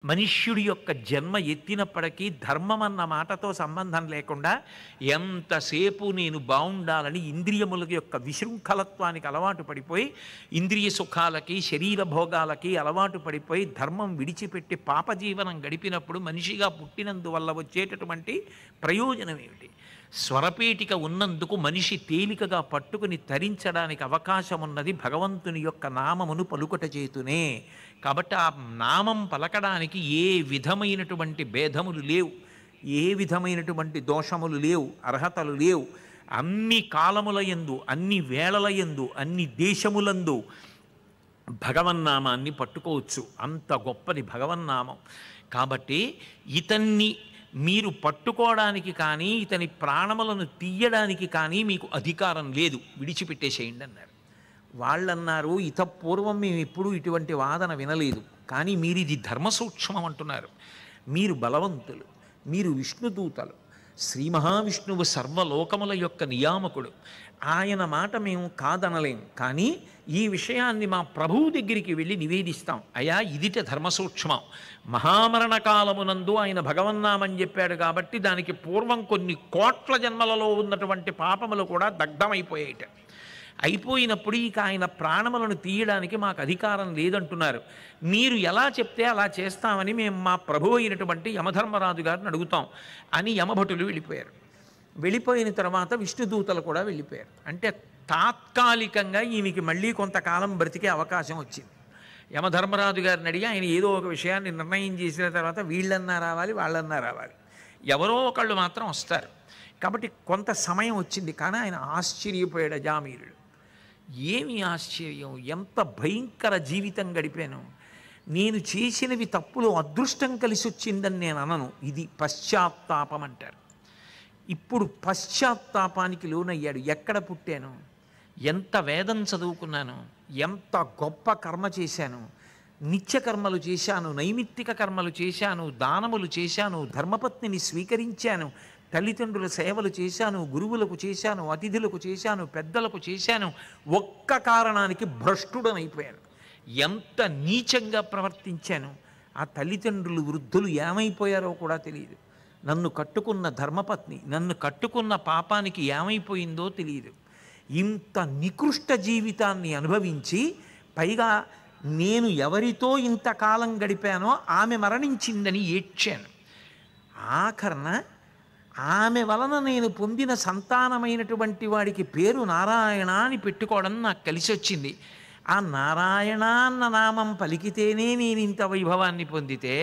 మనుష్యుడి యొక్క జన్మ ఎత్తినప్పటికీ ధర్మం అన్న మాటతో సంబంధం లేకుండా ఎంతసేపు నేను బాగుండాలని ఇంద్రియముల యొక్క విశృంఖలత్వానికి అలవాటు పడిపోయి ఇంద్రియ సుఖాలకి శరీర భోగాలకి అలవాటు పడిపోయి ధర్మం విడిచిపెట్టి పాపజీవనం గడిపినప్పుడు మనిషిగా పుట్టినందువల్ల వచ్చేటటువంటి ప్రయోజనం ఏమిటి? స్వరపేటిక ఉన్నందుకు మనిషి తేలికగా పట్టుకుని తరించడానికి అవకాశం ఉన్నది భగవంతుని యొక్క నామమును పలుకట చేతునే. కాబట్టి ఆ నామం పలకడానికి ఏ విధమైనటువంటి భేదములు లేవు, ఏ విధమైనటువంటి దోషములు లేవు, అర్హతలు లేవు. అన్ని కాలముల యందు, అన్ని వేళల యందు, అన్ని దేశములందు భగవన్నామాన్ని పట్టుకోవచ్చు. అంత గొప్పది భగవన్నామం. కాబట్టి ఇతన్ని మీరు పట్టుకోవడానికి కానీ ఇతని ప్రాణములను తీయడానికి కానీ మీకు అధికారం లేదు, విడిచిపెట్టేసేయండి అన్నారు. వాళ్ళన్నారు, ఇతపూర్వం మేము ఎప్పుడూ ఇటువంటి వాదన వినలేదు, కానీ మీరు ఇది ధర్మసూక్ష్మం అంటున్నారు. మీరు బలవంతులు, మీరు విష్ణుదూతలు, శ్రీ మహావిష్ణువు సర్వలోకముల యొక్క నియామకుడు. ఆయన మాట మేము కాదనలేం, కానీ ఈ విషయాన్ని మా ప్రభువు దగ్గరికి వెళ్ళి నివేదిస్తాం. అయా ఇదిట ధర్మసూక్ష్మం. మహామరణ కాలమునందు ఆయన భగవన్నామని చెప్పాడు కాబట్టి దానికి పూర్వం కొన్ని కోట్ల జన్మలలో ఉన్నటువంటి పాపములు కూడా దగ్ధమైపోయాయిట. అయిపోయినప్పుడు ఇక ఆయన ప్రాణములను తీయడానికి మాకు అధికారం లేదంటున్నారు. మీరు ఎలా చెప్తే అలా చేస్తామని మేము మా ప్రభు అయినటువంటి యమధర్మరాజు గారిని అడుగుతాం అని యమభటులు వెళ్ళిపోయారు. వెళ్ళిపోయిన తర్వాత విష్ణుదూతలు కూడా వెళ్ళిపోయారు. అంటే తాత్కాలికంగా ఈమెకి మళ్ళీ కొంతకాలం బ్రతికే అవకాశం వచ్చింది. యమధర్మరాజు గారిని అడిగి ఆయన ఏదో ఒక విషయాన్ని నిర్ణయం చేసిన తర్వాత వీళ్ళన్నా రావాలి, వాళ్ళన్నా రావాలి, ఎవరో ఒకళ్ళు మాత్రం వస్తారు. కాబట్టి కొంత సమయం వచ్చింది. కానీ ఆయన ఆశ్చర్యపోయాడు అజామీరుడు. ఏమి ఆశ్చర్యం, ఎంత భయంకర జీవితం గడిపాను. నేను చేసినవి తప్పులు అదృష్టం కలిసి వచ్చిందని నేను అనను, ఇది పశ్చాత్తాపం అంటారు. ఇప్పుడు పశ్చాత్తాపానికి లోనయ్యాడు. ఎక్కడ పుట్టాను, ఎంత వేదం చదువుకున్నాను, ఎంత గొప్ప కర్మ చేశాను, నిత్యకర్మలు చేశాను, నైమిత్తిక కర్మలు చేశాను, దానములు చేశాను, ధర్మపత్నిని స్వీకరించాను, తల్లిదండ్రుల సేవలు చేశాను, గురువులకు చేశాను, అతిథులకు చేశాను, పెద్దలకు చేశాను. ఒక్క కారణానికి భ్రష్టుడనైపోయాను. ఎంత నీచంగా ప్రవర్తించాను. ఆ తల్లిదండ్రులు వృద్ధులు ఏమైపోయారో కూడా తెలియదు. నన్ను కట్టుకున్న ధర్మపత్ని నన్ను కట్టుకున్న పాపానికి ఏమైపోయిందో తెలియదు. ఇంత నికృష్ట జీవితాన్ని అనుభవించి పైగా నేను ఎవరితో ఇంతకాలం గడిపానో ఆమె మరణించిందని ఏడ్చాను. ఆఖరణ ఆమె వలన నేను పొందిన సంతానమైనటువంటి వాడికి పేరు నారాయణ అని పెట్టుకోవడం నాకు కలిసి వచ్చింది. ఆ నారాయణ అన్న నామం పలికితేనే నేను ఇంత వైభవాన్ని పొందితే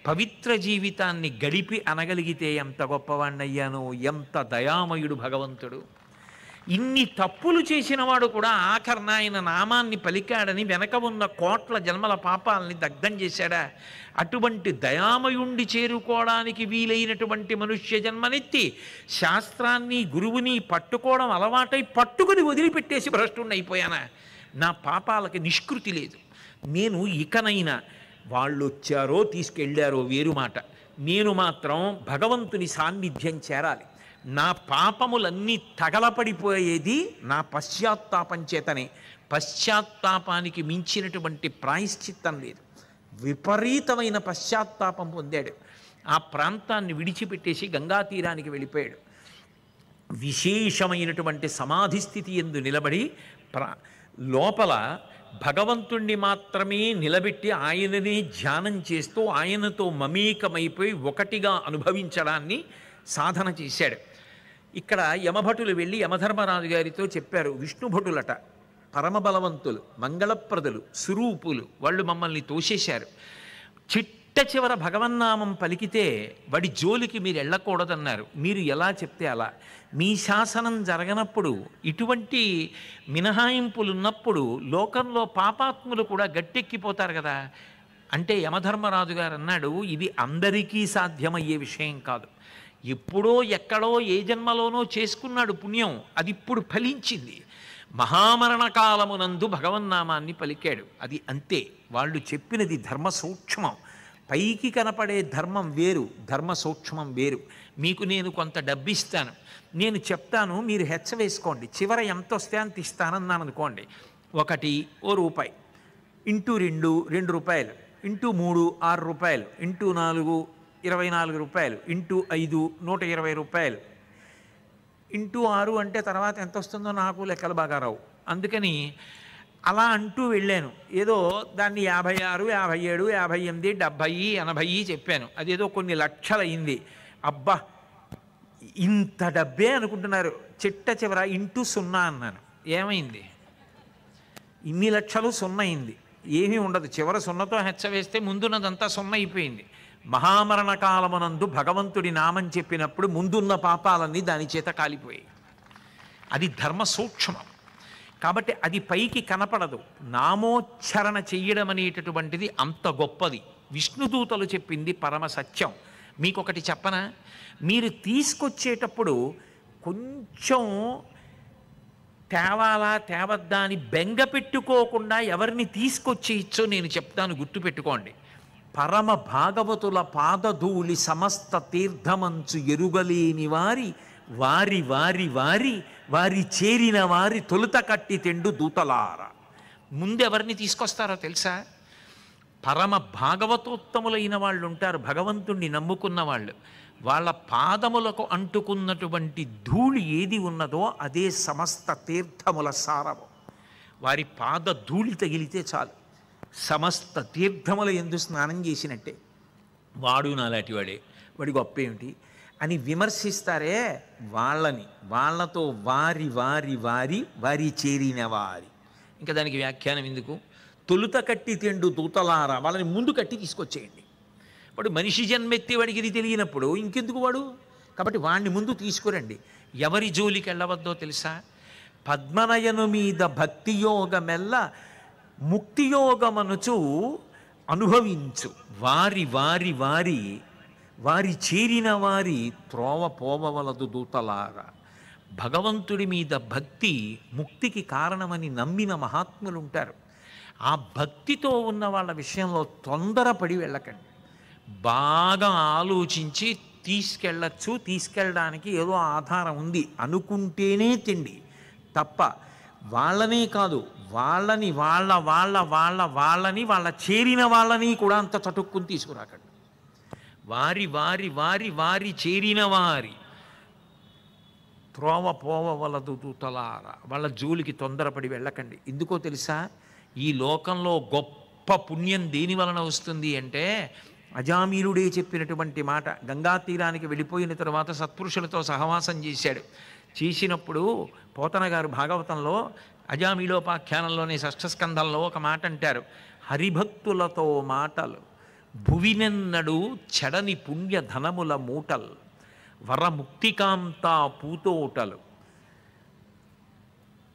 పవిత్ర జీవితాన్ని గడిపి అనగలిగితే ఎంత గొప్పవాణ్ణయ్యానో, ఎంత దయామయుడు భగవంతుడు. ఇన్ని తప్పులు చేసినవాడు కూడా ఆఖరణ ఆయన నామాన్ని పలికాడని వెనక ఉన్న కోట్ల జన్మల పాపాలని దగ్ధం చేశాడా? అటువంటి దయామయుండి చేరుకోవడానికి వీలైనటువంటి మనుష్య జన్మనెత్తి శాస్త్రాన్ని గురువుని పట్టుకోవడం అలవాటై పట్టుకుని వదిలిపెట్టేసి భ్రష్టుణ్ణి అయిపోయానా? నా పాపాలకి నిష్కృతి లేదు. నేను ఇకనైనా వాళ్ళు వచ్చారో తీసుకెళ్ళారో వేరు మాట, నేను మాత్రం భగవంతుని సాన్నిధ్యం చేరాలి. నా పాపములన్నీ తగలపడిపోయేది నా పశ్చాత్తాపం చేతనే. పశ్చాత్తాపానికి మించినటువంటి ప్రాయశ్చిత్తం లేదు. విపరీతమైన పశ్చాత్తాపం పొందాడు. ఆ ప్రాంతాన్ని విడిచిపెట్టేసి గంగా తీరానికి వెళ్ళిపోయాడు. విశేషమైనటువంటి సమాధి స్థితి యందు నిలబడి లోపల భగవంతుణ్ణి మాత్రమే నిలబెట్టి ఆయననే ధ్యానం చేస్తూ ఆయనతో మమేకమైపోయి ఒకటిగా అనుభవించడాన్ని సాధన చేశాడు. ఇక్కడ యమభటులు వెళ్ళి యమధర్మరాజు గారితో చెప్పారు, విష్ణుభటులట పరమబలవంతులు, మంగళప్రదులు, సురూపులు, వాళ్ళు మమ్మల్ని తోసేశారు. చిట్ట చివర భగవన్నామం పలికితే వాడి జోలికి మీరు వెళ్ళకూడదన్నారు. మీరు ఎలా చెప్తే అలా. మీ శాసనం జరగనప్పుడు, ఇటువంటి మినహాయింపులు ఉన్నప్పుడు లోకంలో పాపాత్ములు కూడా గట్టెక్కిపోతారు కదా. అంటే యమధర్మరాజు గారు అన్నాడు, ఇది అందరికీ సాధ్యమయ్యే విషయం కాదు. ఎప్పుడో ఎక్కడో ఏ జన్మలోనో చేసుకున్నాడు పుణ్యం, అది ఇప్పుడు ఫలించింది. మహామరణ కాలమునందు భగవన్నామాన్ని పలికాడు, అది అంతే. వాళ్ళు చెప్పినది ధర్మ సూక్ష్మం. పైకి కనపడే ధర్మం వేరు, ధర్మ సూక్ష్మం వేరు. మీకు నేను కొంత డబ్బిస్తాను, నేను చెప్తాను, మీరు హెచ్చ వేసుకోండి, చివర ఎంత వస్తే అంత ఇస్తానన్నాను అనుకోండి. 1 రూపాయి ఇంటూ 2 రూపాయలు, ఇంటూ 3 6 రూపాయలు, ఇంటూ 4 24 రూపాయలు, ఇంటూ 5 120 రూపాయలు, ఇంటూ 6 అంటే తర్వాత ఎంత వస్తుందో నాకు లెక్కలు బాగా రావు. అందుకని అలా అంటూ వెళ్ళాను. ఏదో దాన్ని 56 57 58 70 80 చెప్పాను. అదేదో కొన్ని లక్షలు అయింది. అబ్బా ఇంత డబ్బే అనుకుంటున్నారు. చిట్ట చివర ఇంటూ 0 అన్నాను. ఏమైంది? ఇన్ని లక్షలు 0 అయింది. ఏమీ ఉండదు. చివర 0తో హెచ్చ వేస్తే ముందున్నదంతా 0 అయిపోయింది. మహామరణ కాలమునందు భగవంతుడి నామం చెప్పినప్పుడు ముందున్న పాపాలన్నీ దాని చేత కాలిపోయాయి. అది ధర్మ సూక్ష్మం. కాబట్టి అది పైకి కనపడదు. నామోచ్చరణ చెయ్యడం అనేటటువంటిది అంత గొప్పది. విష్ణుదూతలు చెప్పింది పరమ సత్యం. మీకొకటి చెప్పనా? మీరు తీసుకొచ్చేటప్పుడు కొంచెం తేవాలా తేవద్దా అని బెంగ పెట్టుకోకుండా ఎవరిని తీసుకొచ్చేయచ్చో నేను చెప్తాను, గుర్తుపెట్టుకోండి. పరమ భాగవతుల పాదధూళి సమస్త తీర్థమంచు ఎరుగలేని వారి వారి వారి వారి వారి చేరిన వారి తొలుత కట్టి తెండు దూతలార. ముందెవరిని తీసుకొస్తారో తెలుసా? పరమ భాగవతోత్తములైన వాళ్ళు ఉంటారు, భగవంతుణ్ణి నమ్ముకున్న వాళ్ళు. వాళ్ళ పాదములకు అంటుకున్నటువంటి ధూళి ఏది ఉన్నదో అదే సమస్త తీర్థముల సారము. వారి పాద ధూళి తగిలితే చాలు, సమస్త తీర్థముల యందు స్నానం చేసినట్టే. వాడు నాలాంటి వాడే, వాడి గొప్ప ఏమిటి అని విమర్శిస్తారే వాళ్ళని, వాళ్ళతో వారి వారి వారి వారి చేరిన వారి. ఇంకా దానికి వ్యాఖ్యానం ఎందుకు? తొలుత కట్టి తెండు దూతలారా, వాళ్ళని ముందు కట్టి తీసుకొచ్చేయండి. వాడు మనిషి జన్మెత్తి వాడికి ఇది తెలియనప్పుడు ఇంకెందుకు వాడు? కాబట్టి వాడిని ముందు తీసుకురండి. ఎవరి జోలికి వెళ్ళవద్దో తెలుసా? పద్మనయను మీద భక్తియోగమెల్ల ముక్తియోగమనుచు అనుభవించు వారి వారి వారి వారి చేరిన వారి త్రోవ పోవవలదు దూతలారా. భగవంతుడి మీద భక్తి ముక్తికి కారణమని నమ్మిన మహాత్ములు ఉంటారు. ఆ భక్తితో ఉన్న వాళ్ళ విషయంలో తొందరపడి వెళ్ళకండి. బాగా ఆలోచించి తీసుకెళ్ళచ్చు, తీసుకెళ్ళడానికి ఏదో ఆధారం ఉంది అనుకుంటేనే తిండి తప్ప వాళ్ళనే కాదు, వాళ్ళని వాళ్ళ వాళ్ళ వాళ్ళ వాళ్ళని వాళ్ళ చేరిన వాళ్ళని కూడా అంత చటుక్కుని తీసుకురాకండి. వారి వారి వారి వారి చేరిన వారి త్రోవ పోవవలదు దూతలార, వాళ్ళ జోలికి తొందరపడి వెళ్ళకండి. ఎందుకో తెలుసా? ఈ లోకంలో గొప్ప పుణ్యం దేని వలన వస్తుంది అంటే, అజామీలుడే చెప్పినటువంటి మాట. గంగా తీరానికి వెళ్ళిపోయిన తర్వాత సత్పురుషులతో సహవాసం చేశాడు. చేసినప్పుడు పోతన గారు భాగవతంలో అజామీలోపాఖ్యానంలోని షష్ఠస్కంధంలో ఒక మాట అంటారు. హరిభక్తులతో మాటలు భువినెన్నడు చెడని పుణ్య ధనముల మూటల్ వరముక్తికాంతా పూతోటలు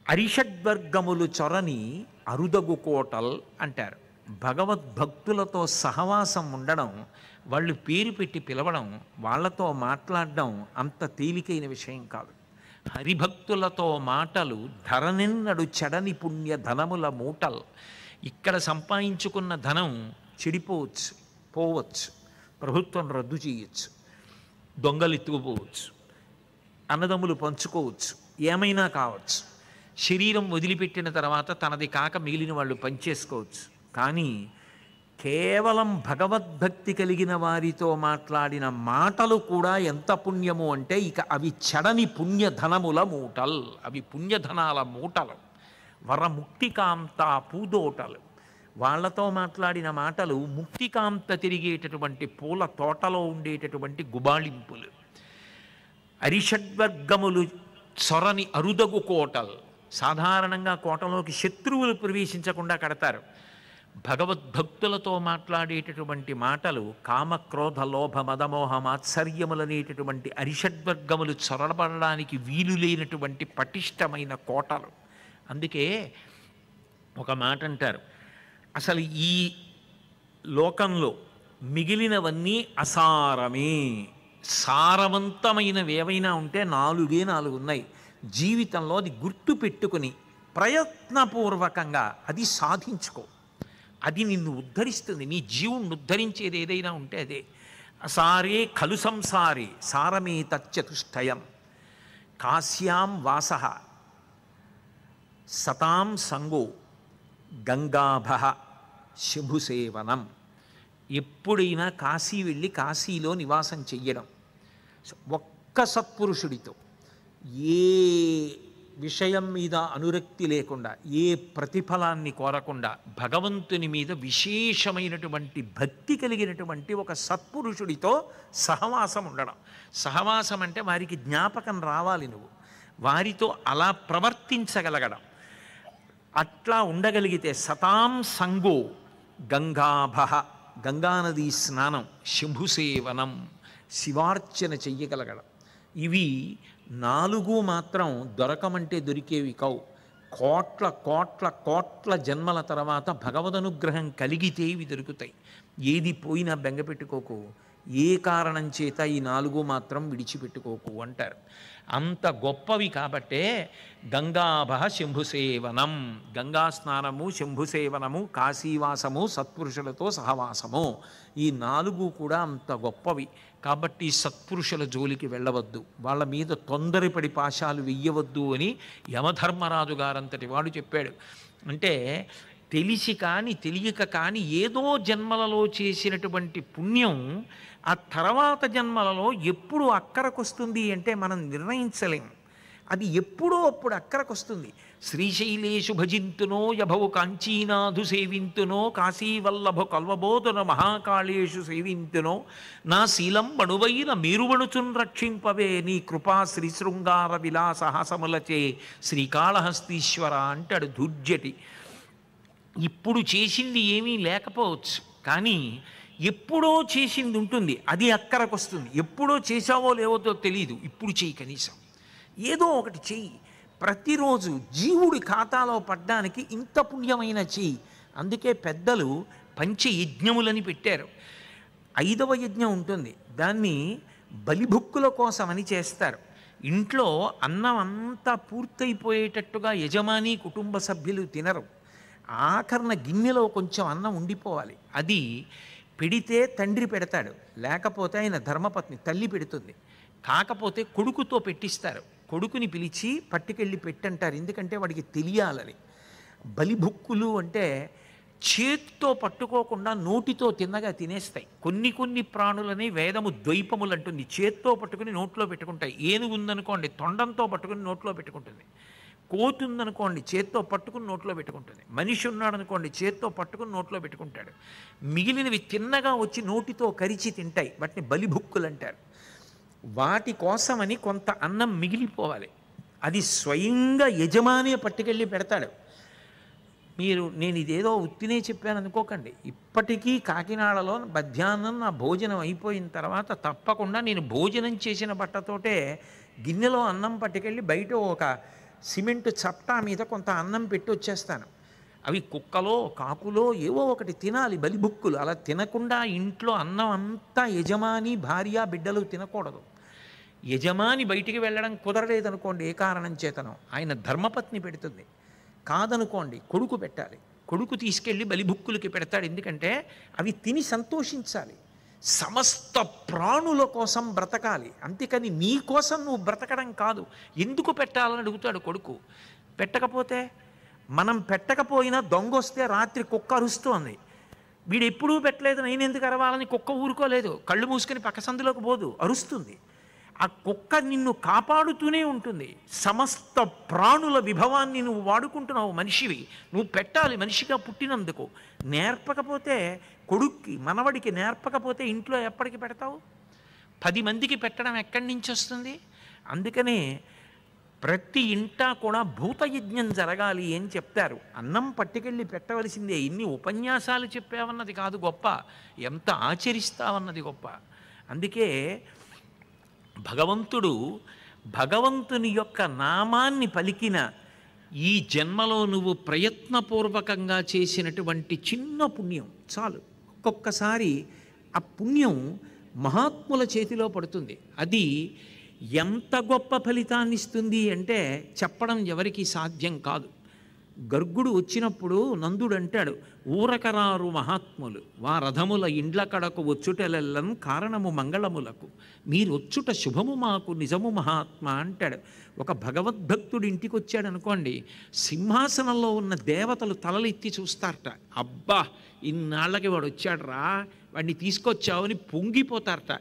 అరిషడ్వర్గములు చొరని అరుదగు కోటల్ అంటారు. భగవద్భక్తులతో సహవాసం ఉండడం, వాళ్ళు పేరు పెట్టి పిలవడం, వాళ్ళతో మాట్లాడడం అంత తేలికైన విషయం కాదు. హరిభక్తులతో మాటలు ధరనిన్నడు చెడని పుణ్య ధనముల మూటల్. ఇక్కడ సంపాదించుకున్న ధనం చెడిపోవచ్చు, పోవచ్చు, ప్రభుత్వం రద్దు చేయొచ్చు, దొంగలు ఎత్తుకుపోవచ్చు, అన్నదమ్ములు పంచుకోవచ్చు, ఏమైనా కావచ్చు. శరీరం వదిలిపెట్టిన తర్వాత తనది కాక మిగిలిన వాళ్ళు పనిచేసుకోవచ్చు. కానీ కేవలం భగవద్భక్తి కలిగిన వారితో మాట్లాడిన మాటలు కూడా ఎంత పుణ్యము అంటే, ఇక అవి చెడని పుణ్యధనముల మూటల్, అవి పుణ్యధనాల మూటలు. వరముక్తికాంత పూదోటలు, వాళ్లతో మాట్లాడిన మాటలు ముక్తికాంత తిరిగేటటువంటి పూల తోటలో ఉండేటటువంటి గుబాళింపులు. అరిషడ్వర్గములు చొరని అరుదగు కోటల్, సాధారణంగా కోటలోకి శత్రువులు ప్రవేశించకుండా కడతారు. భగవద్భక్తులతో మాట్లాడేటటువంటి మాటలు కామక్రోధ లోభ మదమోహ మాత్సర్యములనేటటువంటి అరిషడ్వర్గములు చొరబడడానికి వీలు లేనటువంటి పటిష్టమైన కోటలు. అందుకే ఒక మాట అంటారు, అసలు ఈ లోకంలో మిగిలినవన్నీ అసారమే, సారవంతమైనవి ఏవైనా ఉంటే 4 ఉన్నాయి. జీవితంలో అది గుర్తు పెట్టుకుని ప్రయత్నపూర్వకంగా అది సాధించుకో. అది నిన్ను ఉద్ధరిస్తుంది. నీ జీవుణ్ణి ఉద్ధరించేది ఏదైనా ఉంటే అదే. అసారే ఖలు సంసారే సారమే తచ్చతుష్టయం కాశ్యాం వాస సతాం సంగో గంగాభ శంభుసేవనం. ఎప్పుడైనా కాశీ వెళ్ళి కాశీలో నివాసం చెయ్యడం, ఒక్క సత్పురుషుడితో ఏ విషయం మీద అనురక్తి లేకుండా, ఏ ప్రతిఫలాన్ని కోరకుండా, భగవంతుని మీద విశేషమైనటువంటి భక్తి కలిగినటువంటి ఒక సత్పురుషుడితో సహవాసం ఉండడం. సహవాసం అంటే వారికి జ్ఞాపకం రావాలి, నువ్వు వారితో అలా ప్రవర్తించగలగడం. అట్లా ఉండగలిగితే సతాం సంగో గంగాభ, గంగానదీ స్నానం, శంభుసేవనం, శివార్చన చెయ్యగలగడం. ఇవి 4 మాత్రం దొరకమంటే దొరికేవి కావు. కోట్ల కోట్ల కోట్ల జన్మల తర్వాత భగవదనుగ్రహం కలిగితే ఇవి దొరుకుతాయి. ఏది పోయినా బెంగపెట్టుకోకు, ఏ కారణం చేత ఈ 4 మాత్రం విడిచిపెట్టుకోకు అంటారు. అంత గొప్పవి కాబట్టే గంగాభ శంభుసేవనం, గంగా స్నానము, శంభుసేవనము, కాశీవాసము, సత్పురుషులతో సహవాసము, ఈ 4 కూడా అంత గొప్పవి. కాబట్టి సత్పురుషుల జోలికి వెళ్ళవద్దు, వాళ్ళ మీద తొందరపడి పాశాలు వెయ్యవద్దు అని యమధర్మరాజు గారంతటి వాడు చెప్పాడు. అంటే తెలిసి కానీ తెలియక కానీ ఏదో జన్మలలో చేసినటువంటి పుణ్యం ఆ తర్వాత జన్మలలో ఎప్పుడు అక్కరకొస్తుంది అంటే మనం నిర్ణయించలేం. అది ఎప్పుడో అప్పుడు అక్కరకొస్తుంది. శ్రీశైలేషు భజింతునో యభవు కాంచీనాథు సేవింతునో కాశీవల్లభ కల్వబోధన మహాకాళేషు సేవింతునో నా శీలం బణువైన మీరువణుచున్ రక్షింపవే నీ కృపా శ్రీశృంగార విలాసహాసములచే శ్రీకాళహస్తీశ్వర అంటాడు దుర్జటి. ఇప్పుడు చేసింది ఏమీ లేకపోవచ్చు, కానీ ఎప్పుడో చేసింది ఉంటుంది, అది అక్కరకొస్తుంది. ఎప్పుడో చేసావో లేవో తెలియదు, ఇప్పుడు చెయ్యి, కనీసం ఏదో ఒకటి చెయ్యి. ప్రతిరోజు జీవుడి ఖాతాలో పడ్డానికి ఇంత పుణ్యమైన చెయ్యి. అందుకే పెద్దలు పంచయజ్ఞములని పెట్టారు. 5వ యజ్ఞం ఉంటుంది, దాన్ని బలిభుక్కుల కోసమని చేస్తారు. ఇంట్లో అన్నం అంతా పూర్తయిపోయేటట్టుగా యజమాని కుటుంబ సభ్యులు తినరు. ఆఖరణ గిన్నెలో కొంచెం అన్నం ఉండిపోవాలి. అది పెడితే తండ్రి పెడతాడు, లేకపోతే ఆయన ధర్మపత్ని తల్లి పెడుతుంది. కాకపోతే కొడుకుతో పెట్టిస్తారు. కొడుకుని పిలిచి పట్టుకెళ్ళి పెట్టంటారు, ఎందుకంటే వాడికి తెలియాలని. బలిభుక్కులు అంటే చేతితో పట్టుకోకుండా నోటితో తిన్నగా తినేస్తాయి. కొన్ని ప్రాణులని వేదము ద్వైపములు అంటుంది, చేత్తో పట్టుకుని నోట్లో పెట్టుకుంటాయి. ఏనుగు ఉందనుకోండి తొండంతో పట్టుకుని నోట్లో పెట్టుకుంటుంది. కోతి ఉందనుకోండి చేత్తో పట్టుకుని నోట్లో పెట్టుకుంటుంది. మనిషి ఉన్నాడు అనుకోండి చేత్తో పట్టుకుని నోట్లో పెట్టుకుంటాడు. మిగిలినవి తిన్నగా వచ్చి నోటితో కరిచి తింటాయి, వాటిని బలిభుక్కులు అంటారు. వాటి కోసమని కొంత అన్నం మిగిలిపోవాలి. అది స్వయంగా యజమాని పట్టుకెళ్ళి పెడతాడు. నేను ఇదేదో ఉత్తినే చెప్పాను అనుకోకండి. ఇప్పటికీ కాకినాడలో మధ్యాహ్నం నా భోజనం అయిపోయిన తర్వాత తప్పకుండా నేను భోజనం చేసిన బట్టతోటే గిన్నెలో అన్నం పట్టుకెళ్ళి బయట ఒక సిమెంట్ చప్టా మీద కొంత అన్నం పెట్టి వచ్చేస్తాను. అవి కుక్కలో కాకులో ఏవో ఒకటి తినాలి, బలిభుక్కులు. అలా తినకుండా ఇంట్లో అన్నం అంతా యజమాని భార్య బిడ్డలు తినకూడదు. యజమాని బయటికి వెళ్ళడం కుదరలేదనుకోండి, ఏ కారణం చేతనో ఆయన ధర్మపత్ని పెడుతుంది. కాదనుకోండి కొడుకు పెట్టాలి. కొడుకు తీసుకెళ్ళి బలిభుక్కులకి పెడతాడు, ఎందుకంటే అవి తిని సంతోషించాలి. సమస్త ప్రాణుల కోసం బ్రతకాలి, అంతేకాని నీ కోసం నువ్వు బ్రతకడం కాదు. ఎందుకు పెట్టాలని అడుగుతాడు కొడుకు. పెట్టకపోతే, మనం పెట్టకపోయినా దొంగ వస్తే రాత్రి కుక్క అరుస్తోంది, వీడు ఎప్పుడూ పెట్టలేదు నేను ఎందుకు అరవాలని కుక్క ఊరుకోలేదు, కళ్ళు మూసుకొని పక్క సందులోకి పోదు, అరుస్తుంది. ఆ కుక్క నిన్ను కాపాడుతూనే ఉంటుంది. సమస్త ప్రాణుల విభవాన్ని నువ్వు వాడుకుంటున్నావు మనిషివి. నువ్వు పెట్టాలి మనిషిగా పుట్టినందుకు. నేర్పకపోతే కొడుక్కి మనవడికి నేర్పకపోతే ఇంట్లో ఎప్పటికి పెడతావు? 10 మందికి పెట్టడం ఎక్కడి నుంచి వస్తుంది? అందుకనే ప్రతి ఇంటా కూడా భూతయజ్ఞం జరగాలి అని చెప్తారు. అన్నం పట్టుకెళ్ళి పెట్టవలసిందే. ఇన్ని ఉపన్యాసాలు చెప్పావన్నది కాదు గొప్ప, ఎంత ఆచరిస్తావన్నది గొప్ప. అందుకే భగవంతుని యొక్క నామాన్ని పలికిన ఈ జన్మలో నువ్వు ప్రయత్నపూర్వకంగా చేసినటువంటి చిన్న పుణ్యం చాలు. ఒక్కొక్కసారి ఆ పుణ్యం మహాత్ముల చేతిలో పడుతుంది. అది ఎంత గొప్ప ఫలితాన్ని ఇస్తుంది అంటే చెప్పడం ఎవరికీ సాధ్యం కాదు. గర్గుడు వచ్చినప్పుడు నందుడు అంటాడు, ఊరకరారు మహాత్ములు వారథముల ఇండ్ల కడకు వచ్చుటెలెల్లం కారణము మంగళములకు మీరొచ్చుట శుభము మాకు నిజము మహాత్మా అంటాడు. ఒక భగవద్భక్తుడు ఇంటికి వచ్చాడు అనుకోండి, సింహాసనంలో ఉన్న దేవతలు తలలెత్తి చూస్తారట. అబ్బా, ఇన్నాళ్ళకి వాడు వచ్చాడు రా, వాడిని తీసుకొచ్చావు అని పొంగిపోతారట.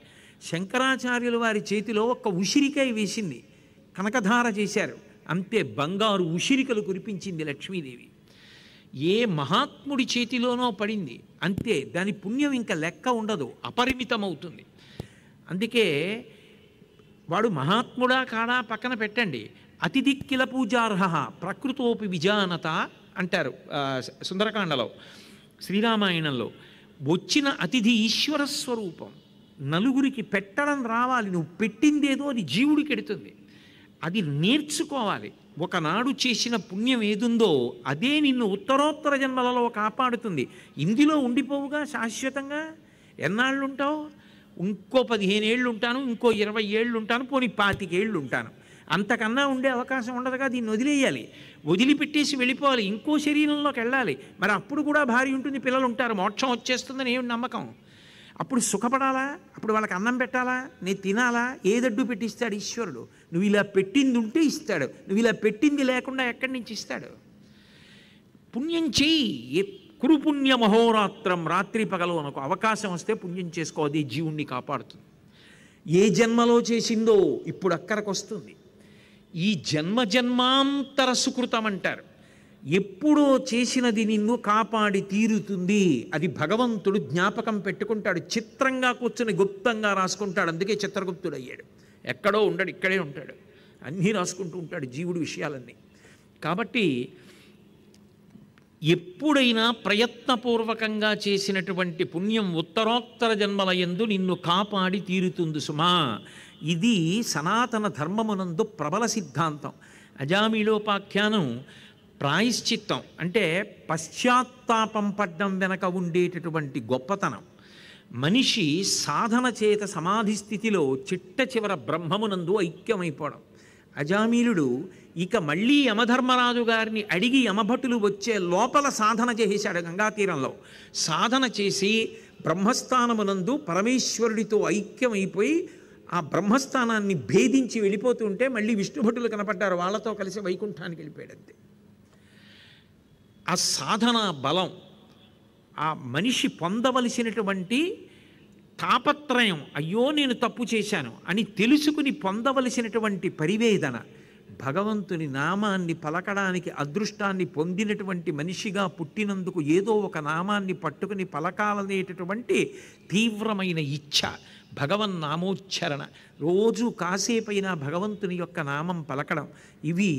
శంకరాచార్యుల వారి చేతిలో ఒక్క ఉసిరికాయ వేసింది, కనకధార చేశారు, అంతే బంగారు ఉసిరికలు కురిపించింది లక్ష్మీదేవి. ఏ మహాత్ముడి చేతిలోనో పడింది అంతే, దాని పుణ్యం ఇంకా లెక్క ఉండదు, అపరిమితమవుతుంది. అందుకే వాడు మహాత్ముడా కాడా పక్కన పెట్టండి, అతిథి కిల పూజార్హ ప్రకృతోపి విజానత అంటారు సుందరకాండలో, శ్రీరామాయణంలో. వచ్చిన అతిథి ఈశ్వర స్వరూపం, నలుగురికి పెట్టడం రావాలి, నువ్వు పెట్టిందేదో అది జీవుడికి ఎడుతుంది, అది నేర్చుకోవాలి. ఒకనాడు చేసిన పుణ్యం ఏదుందో అదే నిన్ను ఉత్తరోత్తర జన్మలలో కాపాడుతుంది. ఇందులో ఉండిపోవుగా శాశ్వతంగా. ఎన్నాళ్ళు ఉంటావు? ఇంకో 15 ఏళ్ళు ఉంటాను, ఇంకో 20 ఏళ్ళు ఉంటాను, పోనీ 25 ఏళ్ళు ఉంటాను, అంతకన్నా ఉండే అవకాశం ఉండదుగా. దీన్ని వదిలేయాలి, వదిలిపెట్టేసి వెళ్ళిపోవాలి, ఇంకో శరీరంలోకి వెళ్ళాలి. మరి అప్పుడు కూడా భార్య ఉంటుంది, పిల్లలు ఉంటారు, మోక్షం వచ్చేస్తుందని ఏమి నమ్మకం? అప్పుడు సుఖపడాలా? అప్పుడు వాళ్ళకి అన్నం పెట్టాలా? నేను తినాలా? ఏదడ్డు పెట్టిస్తాడు ఈశ్వరుడు? నువ్వు ఇలా పెట్టింది ఉంటే ఇస్తాడు, నువ్వు ఇలా పెట్టింది లేకుండా ఎక్కడి నుంచి ఇస్తాడు? పుణ్యం చెయ్యి, కురు పుణ్య మహోరాత్రం, రాత్రి పగలు అనకు. అవకాశం వస్తే పుణ్యం చేసుకో, అది జీవుణ్ణి కాపాడుతుంది. ఏ జన్మలో చేసిందో ఇప్పుడు అక్కడికి వస్తుంది. ఈ జన్మాంతర సుకృతం అంటారు. ఎప్పుడో చేసినది నిన్ను కాపాడి తీరుతుంది. అది భగవంతుడు జ్ఞాపకం పెట్టుకుంటాడు, చిత్రంగా కూర్చుని గుప్తంగా రాసుకుంటాడు. అందుకే చిత్రగుప్తుడు అయ్యాడు. ఎక్కడో ఉండడు, ఇక్కడే ఉంటాడు, అన్నీ రాసుకుంటూ ఉంటాడు జీవుడి విషయాలన్నీ. కాబట్టి ఎప్పుడైనా ప్రయత్నపూర్వకంగా చేసినటువంటి పుణ్యం ఉత్తరోత్తర జన్మల యందు నిన్ను కాపాడి తీరుతుంది సుమా. ఇది సనాతన ధర్మమునందు ప్రబల సిద్ధాంతం. అజామిళోపాఖ్యానం ప్రాయశ్చిత్తం అంటే పశ్చాత్తాపం పడ్డం వెనక ఉండేటటువంటి గొప్పతనం. మనిషి సాధన చేత సమాధి స్థితిలో చిట్ట చివర బ్రహ్మమునందు ఐక్యమైపోవడం. అజామిలుడు ఇక మళ్ళీ యమధర్మరాజు గారిని అడిగి యమభటులు వచ్చే లోపల సాధన చేశాడు. గంగాతీరంలో సాధన చేసి బ్రహ్మస్థానమునందు పరమేశ్వరుడితో ఐక్యమైపోయి ఆ బ్రహ్మస్థానాన్ని భేదించి వెళ్ళిపోతుంటే మళ్ళీ విష్ణుభటులు కనపడ్డారు, వాళ్ళతో కలిసి వైకుంఠానికి వెళ్ళిపోయాడంతే. ఆ సాధన బలం, ఆ మనిషి పొందవలసినటువంటి తాపత్రయం, అయ్యో నేను తప్పు చేశాను అని తెలుసుకుని పొందవలసినటువంటి పరివేదన, భగవంతుని నామాన్ని పలకడానికి అదృష్టాన్ని పొందినటువంటి మనిషిగా పుట్టినందుకు ఏదో ఒక నామాన్ని పట్టుకుని పలకాలనేటటువంటి తీవ్రమైన ఇచ్ఛ, భగవన్నామోచ్చరణ, రోజు కాసేపైనా భగవంతుని యొక్క నామం పలకడం, ఇవి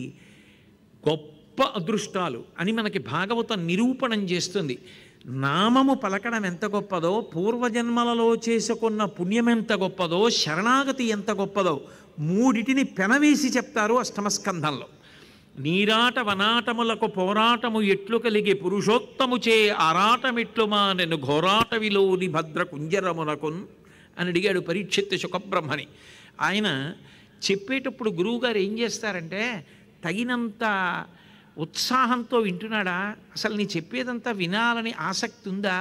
గొప్ప అదృష్టాలు అని మనకి భాగవతం నిరూపణం చేస్తుంది. నామము పలకడం ఎంత గొప్పదో, పూర్వజన్మలలో చేసుకున్న పుణ్యం ఎంత గొప్పదో, శరణాగతి ఎంత గొప్పదో, మూడిటిని పెనవేసి చెప్తారు అష్టమస్కంధంలో. నీరాట వనాటములకు పోరాటము ఎట్లు కలిగి పురుషోత్తము చే ఆరాటమిట్లు మానెను ఘోరాటవిలోని భద్ర కుంజరమునకున్ అని అడిగాడు పరీక్షిత్ శుకబ్రహ్మని. ఆయన చెప్పేటప్పుడు గురువుగారు ఏం చేస్తారంటే, తగినంత ఉత్సాహంతో వింటున్నాడా, అసలు నీ చెప్పేదంతా వినాలని ఆసక్తి ఉందా,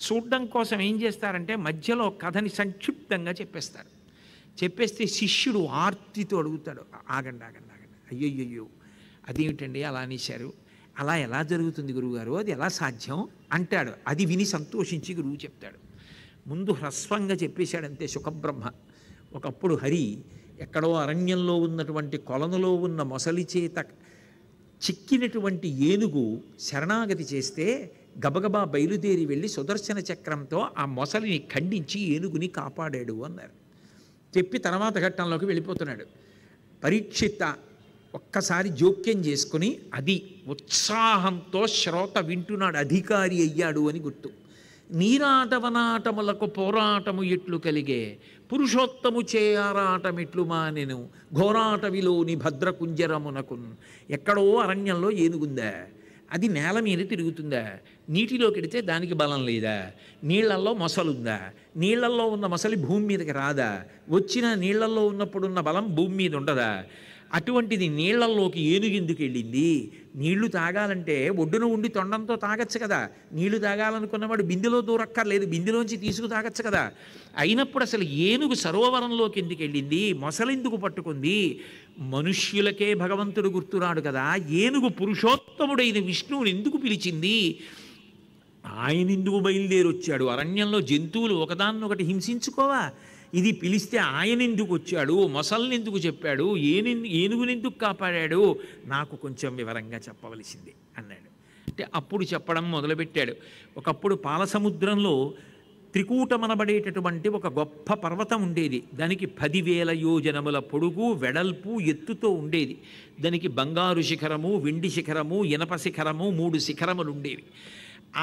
చూడడం కోసం ఏం చేస్తారంటే మధ్యలో కథని సంక్షిప్తంగా చెప్పేస్తారు. చెప్పేస్తే శిష్యుడు ఆర్తితో అడుగుతాడు, ఆగండి ఆగండి ఆగండి, అయ్యయ్యో అదేమిటండి అలా అనేశారు, అలా ఎలా జరుగుతుంది గురువుగారు, అది ఎలా సాధ్యం అంటాడు. అది విని సంతోషించి గురువు చెప్తాడు. ముందు హ్రస్వంగా చెప్పేశాడంతే శుకబ్రహ్మ. ఒకప్పుడు హరి ఎక్కడో అరణ్యంలో ఉన్నటువంటి కొలనులో ఉన్న మొసలి చేత చిక్కినటువంటి ఏనుగు శరణాగతి చేస్తే గబగబా బయలుదేరి వెళ్ళి సుదర్శన చక్రంతో ఆ మొసలిని ఖండించి ఏనుగుని కాపాడాడు అన్నారు. చెప్పి తర్వాత ఘట్టంలోకి వెళ్ళిపోతున్నాడు. పరీక్షిత ఒక్కసారి జోక్యం చేసుకుని అది ఉత్సాహంతో శ్రోత వింటున్నాడు, అధికారి అయ్యాడు అని గుర్తు. నీరాటవనాటములకు పోరాటము ఎట్లు కలిగే పురుషోత్తము చేయారాటమిట్లు మానెను ఘోరాటవిలోని భద్రకుంజరమునకు. ఎక్కడో అరణ్యంలో ఏనుగుందా, అది నేల మీద తిరుగుతుందా, నీటిలోకి వెడితే దానికి బలం లేదా, నీళ్లల్లో మొసలుందా, నీళ్లల్లో ఉన్న మొసలి భూమి మీదకి రాదా, వచ్చిన నీళ్లల్లో ఉన్నప్పుడున్న బలం భూమి మీద ఉండదా, అటువంటిది నీళ్లల్లోకి ఏనుగెందుకు వెళ్ళింది? నీళ్లు తాగాలంటే ఒడ్డున ఉండి తొండంతో తాగచ్చు కదా, నీళ్లు తాగాలనుకున్నవాడు బిందెలో దూరక్కర్లేదు, బిందెలోంచి తీసుకు తాగచ్చు కదా. అయినప్పుడు అసలు ఏనుగు సరోవరంలోకి ఎందుకు వెళ్ళింది, మొసలెందుకు పట్టుకుంది? మనుష్యులకే భగవంతుడు గుర్తురాడు కదా, ఏనుగు పురుషోత్తముడైన విష్ణువుని ఎందుకు పిలిచింది? ఆయన ఎందుకు బయలుదేరి వచ్చాడు? అరణ్యంలో జంతువులు ఒకదాన్నొకటి హింసించుకోవా? ఇది పిలిస్తే ఆయన ఎందుకు వచ్చాడు? మొసల్ని ఎందుకు చెప్పాడు? ఏనుగునెందుకు కాపాడాడు? నాకు కొంచెం వివరంగా చెప్పవలసింది అన్నాడు. అంటే అప్పుడు చెప్పడం మొదలుపెట్టాడు. ఒకప్పుడు పాలసముద్రంలో త్రికూటమనబడేటటువంటి ఒక గొప్ప పర్వతం ఉండేది. దానికి 10,000 యోజనముల పొడుగు, వెడల్పు, ఎత్తుతో ఉండేది. దానికి బంగారు శిఖరము, వెండి శిఖరము, ఇనప శిఖరము, 3 శిఖరములు ఉండేవి.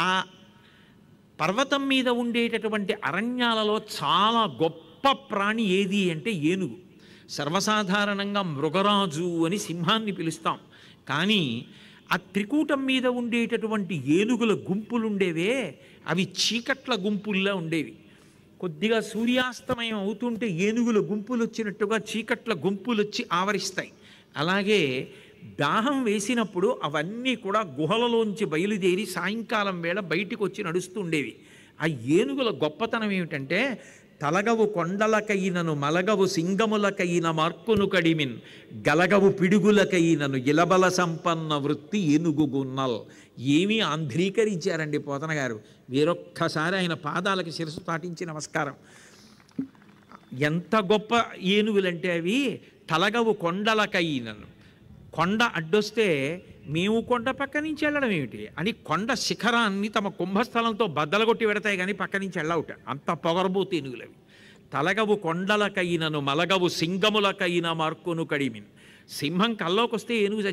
ఆ పర్వతం మీద ఉండేటటువంటి అరణ్యాలలో చాలా గొప్ప ప్రాణి ఏది అంటే ఏనుగు. సర్వసాధారణంగా మృగరాజు అని సింహాన్ని పిలుస్తాం. కానీ ఆ త్రికూటం మీద ఉండేటటువంటి ఏనుగుల గుంపులుండేవే, అవి చీకట్ల గుంపుల్లా ఉండేవి. కొద్దిగా సూర్యాస్తమయం అవుతుంటే ఏనుగుల గుంపులు వచ్చినట్టుగా చీకట్ల గుంపులు వచ్చి ఆవరిస్తాయి. అలాగే దాహం వేసినప్పుడు అవన్నీ కూడా గుహలలోంచి బయలుదేరి సాయంకాలం వేళ బయటికి వచ్చి నడుస్తూ ఉండేవి. ఆ ఏనుగుల గొప్పతనం ఏమిటంటే, తలగవు కొండలకైనను మలగవు సింగములకైన మార్కును కడిమిన్ గలగవు పిడుగులకైనను ఇలబల సంపన్న వృత్తి ఏనుగు గున్నల్. ఏమీ ఆంధ్రీకరించారండి పోతన గారు. వేరొక్కసారి ఆయన పాదాలకి శిరస్సు తాటించి నమస్కారం. ఎంత గొప్ప ఏనుగులంటే అవి తలగవు కొండలకైనను. కొండ అడ్డొస్తే మేము కొండ పక్క నుంచి వెళ్ళడం ఏమిటి అని కొండ శిఖరాన్ని తమ కుంభస్థలంతో బద్దలగొట్టి పెడతాయి కానీ పక్క నుంచి వెళ్ళవుట. అంత పొగరబోతు ఏనుగులవి. తలగవు కొండలకైనను మలగవు సింగములకైన మార్కును కడిమిన్. సింహం కల్లోకి వస్తే ఏనుగు